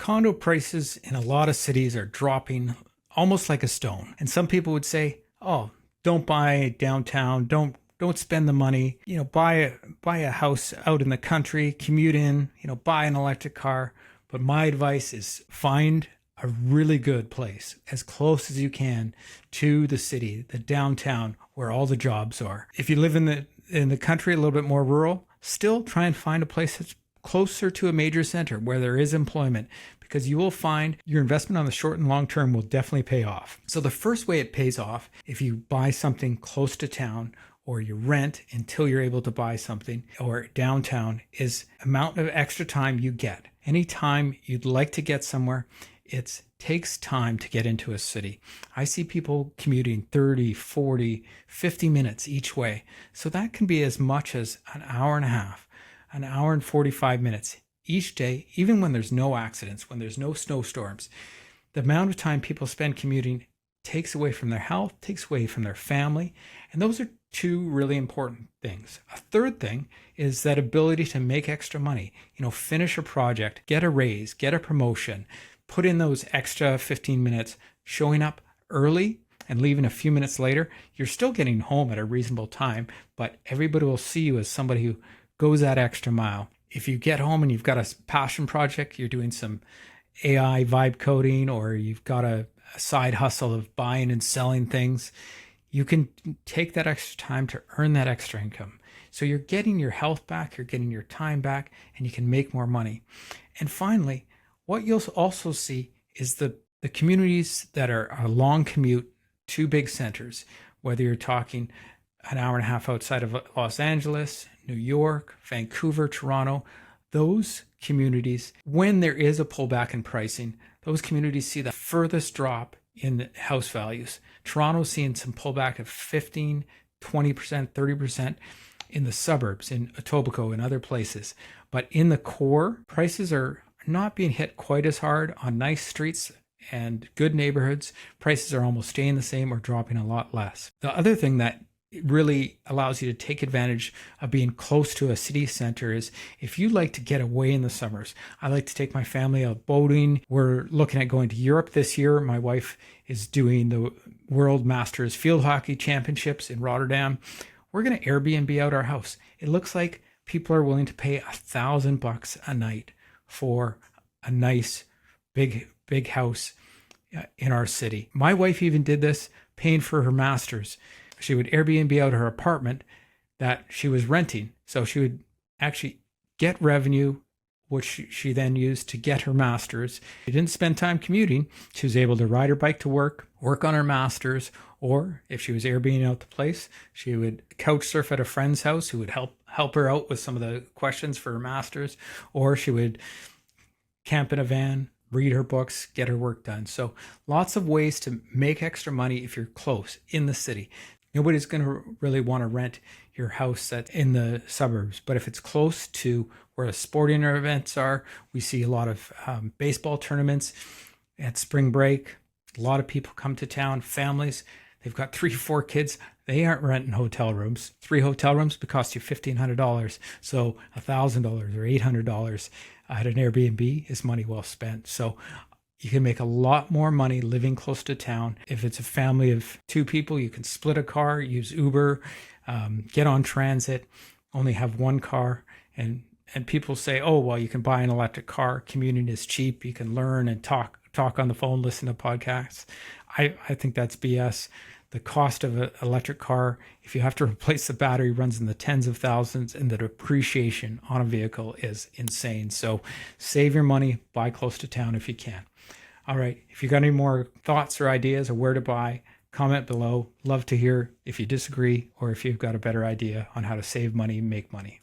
Condo prices in a lot of cities are dropping almost like a stone. And some people would say, "Oh, don't buy downtown. Don't spend the money. Buy a house out in the country, commute in, buy an electric car." But my advice is find a really good place as close as you can to the city, the downtown where all the jobs are. If you live in the country, a little bit more rural, still try and find a place that's closer to a major center where there is employment, because you will find your investment on the short and long term will definitely pay off. So the first way it pays off, if you buy something close to town or you rent until you're able to buy something or downtown, is amount of extra time you get. Anytime you'd like to get somewhere, it takes time to get into a city. I see people commuting 30, 40, 50 minutes each way. So that can be as much as an hour and a half, an hour and 45 minutes each day, even when there's no accidents, when there's no snowstorms. The amount of time people spend commuting takes away from their health, takes away from their family. And those are two really important things. A third thing is that ability to make extra money, finish a project, get a raise, get a promotion, put in those extra 15 minutes, showing up early and leaving a few minutes later. You're still getting home at a reasonable time, but everybody will see you as somebody who goes that extra mile. If you get home and you've got a passion project, you're doing some AI vibe coding, or you've got a side hustle of buying and selling things, you can take that extra time to earn that extra income. So you're getting your health back, you're getting your time back, and you can make more money. And finally, what you'll also see is the communities that are a long commute to big centers, whether you're talking an hour and a half outside of Los Angeles, New York, Vancouver, Toronto, those communities, when there is a pullback in pricing, those communities see the furthest drop in house values. Toronto's seeing some pullback of 15, 20%, 30% in the suburbs, in Etobicoke and other places. But in the core, prices are not being hit quite as hard on nice streets and good neighborhoods. Prices are almost staying the same or dropping a lot less. The other thing that really allows you to take advantage of being close to a city center is if you like to get away in the summers. I like to take my family out boating. We're looking at going to Europe this year. My wife is doing the World Masters Field Hockey Championships in Rotterdam. We're going to Airbnb out our house. It looks like people are willing to pay $1,000 a night for a nice big house in our city. My wife even did this, paying for her masters. She would Airbnb out her apartment that she was renting. So she would actually get revenue, which she then used to get her masters. She didn't spend time commuting. She was able to ride her bike to work on her masters, or if she was Airbnb out the place, she would couch surf at a friend's house who would help her out with some of the questions for her masters, or she would camp in a van, read her books, get her work done. So lots of ways to make extra money if you're close in the city. Nobody's going to really want to rent your house that's in the suburbs. But if it's close to where the sporting events are, we see a lot of baseball tournaments at spring break. A lot of people come to town, families. They've got 3 or 4 kids. They aren't renting hotel rooms. 3 hotel rooms would cost you $1,500. So $1,000 or $800 at an Airbnb is money well spent. So you can make a lot more money living close to town. If it's a family of 2 people, you can split a car, use Uber, get on transit, only have 1 car. And people say, oh, well, you can buy an electric car. Commuting is cheap. You can learn and talk on the phone, listen to podcasts. I think that's BS. The cost of an electric car, if you have to replace the battery, runs in the tens of thousands, and the depreciation on a vehicle is insane. So save your money, buy close to town if you can. All right. If you got any more thoughts or ideas of where to buy, comment below. Love to hear if you disagree or if you've got a better idea on how to save money, make money.